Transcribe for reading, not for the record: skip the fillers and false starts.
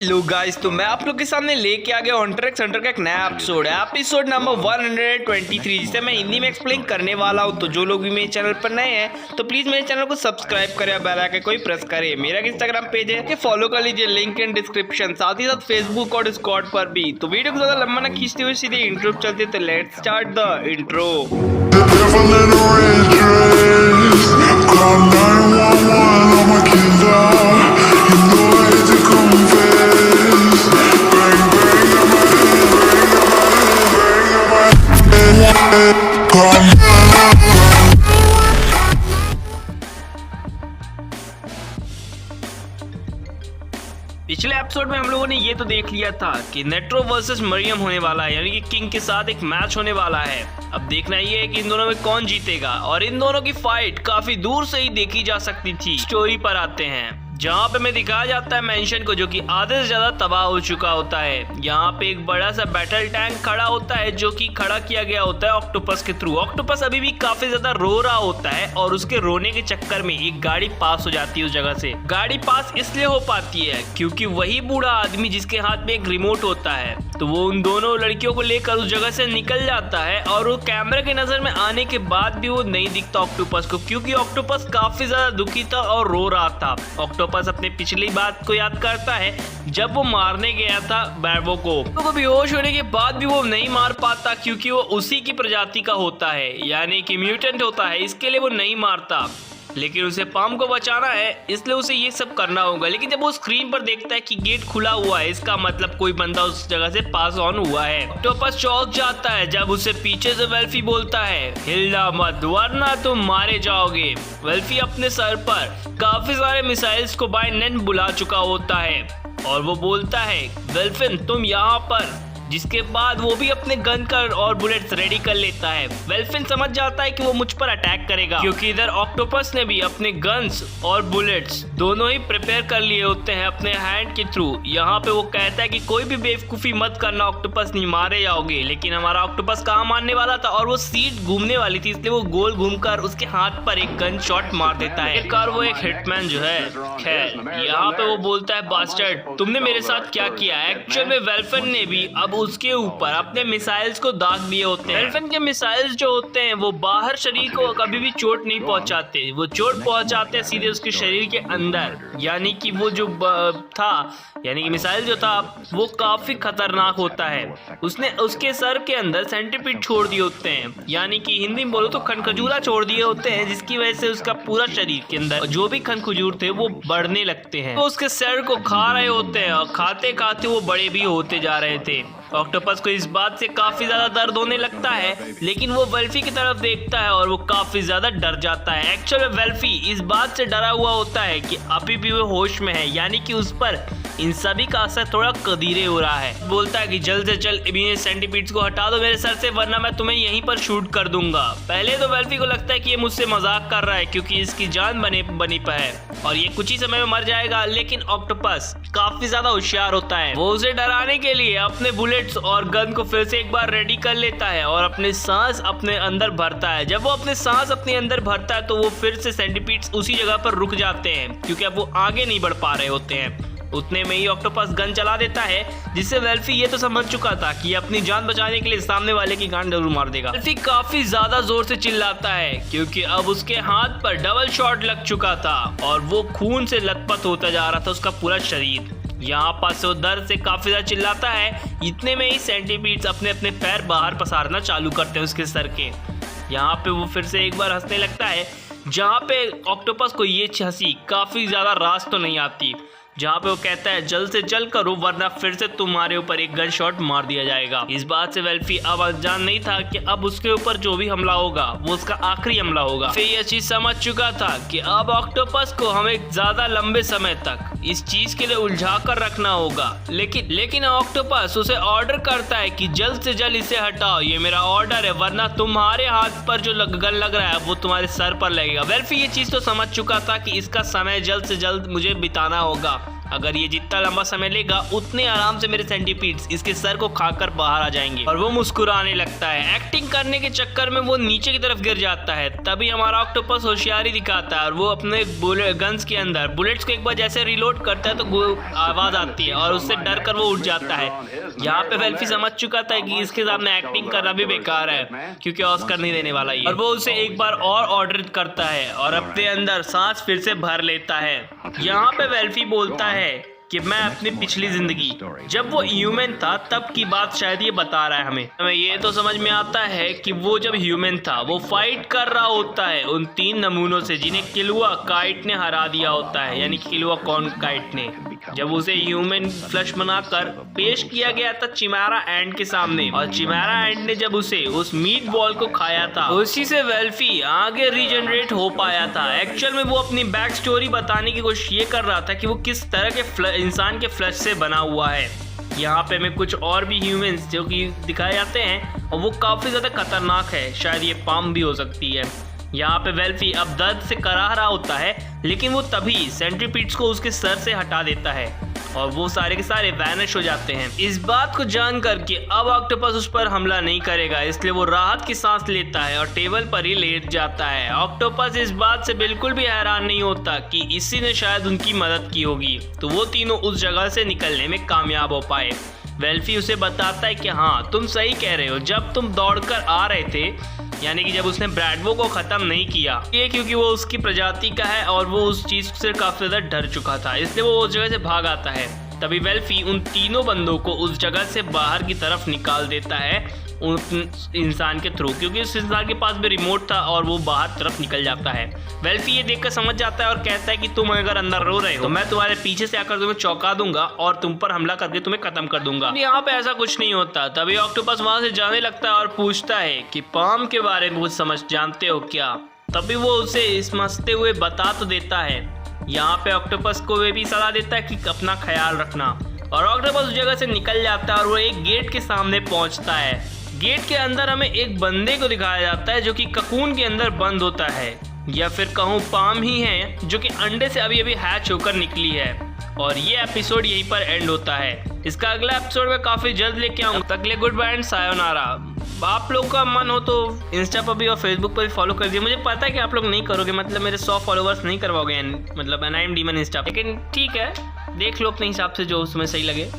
Hello guys, तो मैं आप लोग के सामने लेके आ गया हंटर एक्स हंटर का एक नया एपिसोड है, एपिसोड नंबर 123, जिसे मैं हिंदी में एक्सप्लेन करने वाला हूँ। तो जो लोग भी मेरे चैनल पर नए हैं तो प्लीज मेरे चैनल को सब्सक्राइब करें, बेल आइकन को प्रेस करें। मेरा इंस्टाग्राम पेज है कि फॉलो कर लीजिए, लिंक इन डिस्क्रिप्शन, साथ ही साथ फेसबुक और डिस्कॉर्ड पर भी। तो वीडियो को ज्यादा लंबा ना खींचते हुए सीधे इंट्रो चलते, तो लेट्स स्टार्ट द इंट्रो। पिछले एपिसोड में हम लोगों ने ये तो देख लिया था कि नेट्रो वर्सेस मरियम होने वाला है, यानी कि किंग के साथ एक मैच होने वाला है। अब देखना ये है कि इन दोनों में कौन जीतेगा, और इन दोनों की फाइट काफी दूर से ही देखी जा सकती थी। स्टोरी पर आते हैं जहाँ पे हमें दिखाया जाता है मेंशन को, जो कि आधे से ज्यादा तबाह हो चुका होता है। यहाँ पे एक बड़ा सा बैटल टैंक खड़ा होता है, जो कि खड़ा किया गया होता है ऑक्टोपस के थ्रू। ऑक्टोपस अभी भी काफी ज्यादा रो रहा होता है, और उसके रोने के चक्कर में एक गाड़ी पास हो जाती है उस जगह से। गाड़ी पास इसलिए हो पाती है क्योंकि वही बूढ़ा आदमी जिसके हाथ में एक रिमोट होता है, तो वो उन दोनों लड़कियों को लेकर उस जगह से निकल जाता है। और वो कैमरे के नजर में आने के बाद भी वो नहीं दिखता ऑक्टोपस को, क्योंकि ऑक्टोपस काफी ज्यादा दुखी था और रो रहा था। ऑक्टोपस अपने पिछली बात को याद करता है, जब वो मारने गया था बैरबो को बेहोश होने के बाद भी वो नहीं मार पाता, क्योंकि वो उसी की प्रजाति का होता है, यानी कि म्यूटेंट होता है। इसके लिए वो नहीं मारता, लेकिन उसे पाम को बचाना है, इसलिए उसे ये सब करना होगा। लेकिन जब वो स्क्रीन पर देखता है कि गेट खुला हुआ है, इसका मतलब कोई बंदा उस जगह से पास ऑन हुआ है। ऑक्टोपस चौंक जाता है जब उसे पीछे से वेल्फी बोलता है, हिलना मत वरना तुम मारे जाओगे। वेल्फी अपने सर पर काफी सारे मिसाइल्स को बाय नेट बुला चुका होता है, और वो बोलता है, वेल्फिन तुम यहाँ पर। जिसके बाद वो भी अपने गन कर और बुलेट्स रेडी कर लेता है। वेल्फिन समझ जाता है कि वो मुझ पर अटैक करेगा, क्योंकि इधर ऑक्टोपस ने भी अपने गन्स और बुलेट्स दोनों ही प्रिपेयर कर लिए होते हैं अपने हैंड के थ्रू। यहाँ पे वो कहता है कि कोई भी बेवकूफी मत करना, ऑक्टोपस नहीं मारे जाओगे। लेकिन हमारा ऑक्टोपस कहाँ मारने वाला था, और वो सीट घूमने वाली थी, इसलिए वो गोल घूमकर उसके हाथ पर एक गन शॉट मार देता है। आखिरकार वो एक हिटमैन जो है। खैर यहाँ पे वो बोलता है, बास्टर्ड तुमने मेरे साथ क्या किया। एक्चुअल में वेल्फिन ने भी अब उसके ऊपर अपने मिसाइल्स को दाग दिए होते हैं। वेल्फिन के मिसाइल्स जो होते हैं वो बाहर शरीर को कभी भी चोट नहीं पहुंचाते, वो चोट पहुंचाते हैं सीधे उसके शरीर के अंदर। यानी कि वो जो यानी कि मिसाइल जो था वो काफी खतरनाक होता है। उसने उसके सर के अंदर सेंटीपीड छोड़ दिए होते हैं, यानी कि हिंदी में बोलो तो खनखजूरा छोड़ दिए होते हैं, जिसकी वजह से उसका पूरा शरीर के अंदर जो भी खनखजूर थे वो बढ़ने लगते हैं। तो उसके सर को खा रहे होते हैं, और खाते खाते वो बड़े भी होते जा रहे थे। ऑक्टोपस को इस बात से काफी ज्यादा दर्द होने लगता है, लेकिन वो वेल्फी की तरफ देखता है और वो काफी ज्यादा डर जाता है। एक्चुअल में वेल्फी इस बात से डरा हुआ होता है कि अभी भी वो होश में है, यानी कि उस पर इन सभी का असर थोड़ा कदीरे हो रहा है। बोलता है कि जल्द से जल्द इन सेंटीपीड्स को हटा दो मेरे सर से, वरना मैं तुम्हें यहीं पर शूट कर दूंगा। पहले तो वेल्फी को लगता है कि ये मुझसे मजाक कर रहा है, क्योंकि इसकी जान बनी पर है और ये कुछ ही समय में मर जाएगा। लेकिन ऑक्टोपस काफी ज्यादा होशियार होता है, वो उसे डराने के लिए अपने बुलेट्स और गन को फिर से एक बार रेडी कर लेता है और अपने सांस अपने अंदर भरता है। जब वो अपने सांस अपने अंदर भरता है तो वो फिर से सेंटीपीड्स उसी जगह पर रुक जाते हैं, क्योंकि अब वो आगे नहीं बढ़ पा रहे होते हैं। उतने में ही ऑक्टोपस गन चला देता है, जिससे वेल्फी ये तो समझ चुका था कि अपनी जान बचाने के लिए सामने वाले की गांड जरूर मार देगा। वेल्फी काफी ज्यादा जोर से चिल्लाता है, क्योंकि अब उसके हाथ पर डबल शॉट लग चुका था और वो खून से लथपथ होता जा रहा था उसका पूरा शरीर। यहाँ पास वो दर्द से काफी ज्यादा चिल्लाता है। इतने में ही सेंटीपीड्स अपने अपने पैर बाहर पसारना चालू करते हैं उसके सर के। यहाँ पे वो फिर से एक बार हंसने लगता है, जहाँ पे ऑक्टोपस को ये हंसी काफी ज्यादा रास तो नहीं आती, जहाँ पे वो कहता है, जल्द से जल्द करो वरना फिर से तुम्हारे ऊपर एक गन शॉट मार दिया जाएगा। इस बात से वेल्फी अब अनजान नहीं था कि अब उसके ऊपर जो भी हमला होगा वो उसका आखिरी हमला होगा। फिर ये चीज समझ चुका था कि अब ऑक्टोपस को हमें ज्यादा लंबे समय तक इस चीज के लिए उलझा कर रखना होगा। लेकिन ऑक्टोपस उसे ऑर्डर करता है कि जल्द से जल्द इसे हटाओ, ये मेरा ऑर्डर है, वरना तुम्हारे हाथ पर जो गन लग रहा है वो तुम्हारे सर पर लगेगा। वेल्फी ये चीज तो समझ चुका था कि इसका समय जल्द से जल्द मुझे बिताना होगा, अगर ये जितना लंबा समय लेगा उतने आराम से मेरे सेंटीपीड्स इसके सर को खाकर बाहर आ जाएंगे। और वो मुस्कुराने लगता है। एक्टिंग करने के चक्कर में वो नीचे की तरफ गिर जाता है। तभी हमारा ऑक्टोपस होशियारी दिखाता है और वो अपने गन्स के अंदर बुलेट्स को एक बार जैसे रिलोड करता है तो आवाज आती है और उससे डर कर वो उठ जाता है। यहाँ पे वेल्फी समझ चुका था कि इसके सामने एक्टिंग करना भी बेकार है क्योंकि ऑस्कर नहीं देने वाला ये। और वो उसे एक बार और ऑर्डर करता है और अपने अंदर सांस फिर से भर लेता है। यहाँ पे वेल्फी बोलता है कि मैं अपनी पिछली जिंदगी जब वो ह्यूमन था तब की बात शायद ये बता रहा है हमें ये तो समझ में आता है कि वो जब ह्यूमन था वो फाइट कर रहा होता है उन 3 नमूनों से जिन्हें किलुआ काइट ने हरा दिया होता है, यानी किलुआ कॉन काइट ने। जब उसे ह्यूमन फ्लश बनाकर पेश किया गया था चिमैरा एंड के सामने और चिमैरा एंड ने जब उसे उस मीट बॉल को खाया था उसी से वेल्फी आगे रीजनरेट हो पाया था। एक्चुअल में वो अपनी बैक स्टोरी बताने की कोशिश ये कर रहा था कि वो किस तरह के इंसान के फ्लश से बना हुआ है। यहाँ पे हमें कुछ और भी ह्यूमंस जो कि दिखाए जाते हैं और वो काफी ज्यादा खतरनाक है, शायद ये पाम भी हो सकती है। यहाँ पे वेल्फी अब दर्द से कराह रहा होता है लेकिन वो तभी सेंट्रीपीड्स को उसके सर से हटा देता है और वो सारे के सारे वैनिश हो जाते हैं। इस बात को जान करके अब ऑक्टोपस उस पर हमला नहीं करेगा, इसलिए वो राहत की सांस लेता है और टेबल पर ही लेट जाता है। ऑक्टोपस इस बात से बिल्कुल भी हैरान नहीं होता कि इसी ने शायद उनकी मदद की होगी तो वो तीनों उस जगह से निकलने में कामयाब हो पाए। वेल्फी उसे बताता है कि हाँ तुम सही कह रहे हो, जब तुम दौड़कर आ रहे थे यानी कि जब उसने ब्रैडवो को खत्म नहीं किया ये क्योंकि वो उसकी प्रजाति का है और वो उस चीज से काफी ज्यादा डर चुका था, इसलिए वो उस जगह से भाग आता है। तभी वेल्फी उन तीनों बंदों को उस जगह से बाहर की तरफ निकाल देता है उस इंसान के थ्रू, क्योंकि उस इंसान के पास भी रिमोट था और वो बाहर तरफ निकल जाता है। वेल्फी ये देखकर समझ जाता है और कहता है कि तुम अगर अंदर रो रहे हो तो मैं तुम्हारे पीछे से आकर तुम्हें चौंका दूंगा और तुम पर हमला करके तुम्हें खत्म कर दूंगा। यहाँ पे ऐसा कुछ नहीं होता। तभी ऑक्टोपस वहां से जाने लगता है और पूछता है कि पाम के बारे में कुछ समझ जानते हो क्या। तभी वो उसे समझते हुए बता तो देता है। यहाँ पे ऑक्टोपस को वे भी सलाह देता है कि अपना ख्याल रखना और ऑक्टोपस उस जगह से निकल जाता है और वो एक गेट के सामने पहुंचता है। गेट के अंदर हमें एक बंदे को दिखाया जाता है जो कि ककून के अंदर बंद होता है या फिर कहूँ पाम ही है जो कि अंडे से अभी अभी हैच होकर निकली है। और ये एपिसोड यहीं पर एंड होता है। इसका अगला एपिसोड मैं काफी जल्द लेके आऊंगा। तक के लिए गुड बाय एंड सायोनारा। आप लोग का मन हो तो इंस्टा पर भी और फेसबुक पर भी फॉलो कर दिए। मुझे पता है कि आप लोग नहीं करोगे, मतलब मेरे 100 फॉलोवर्स नहीं करवाओगे, मतलब एनआईएम डीमन इंस्टा, लेकिन ठीक है देख लो अपने हिसाब से जो उसमें सही लगे।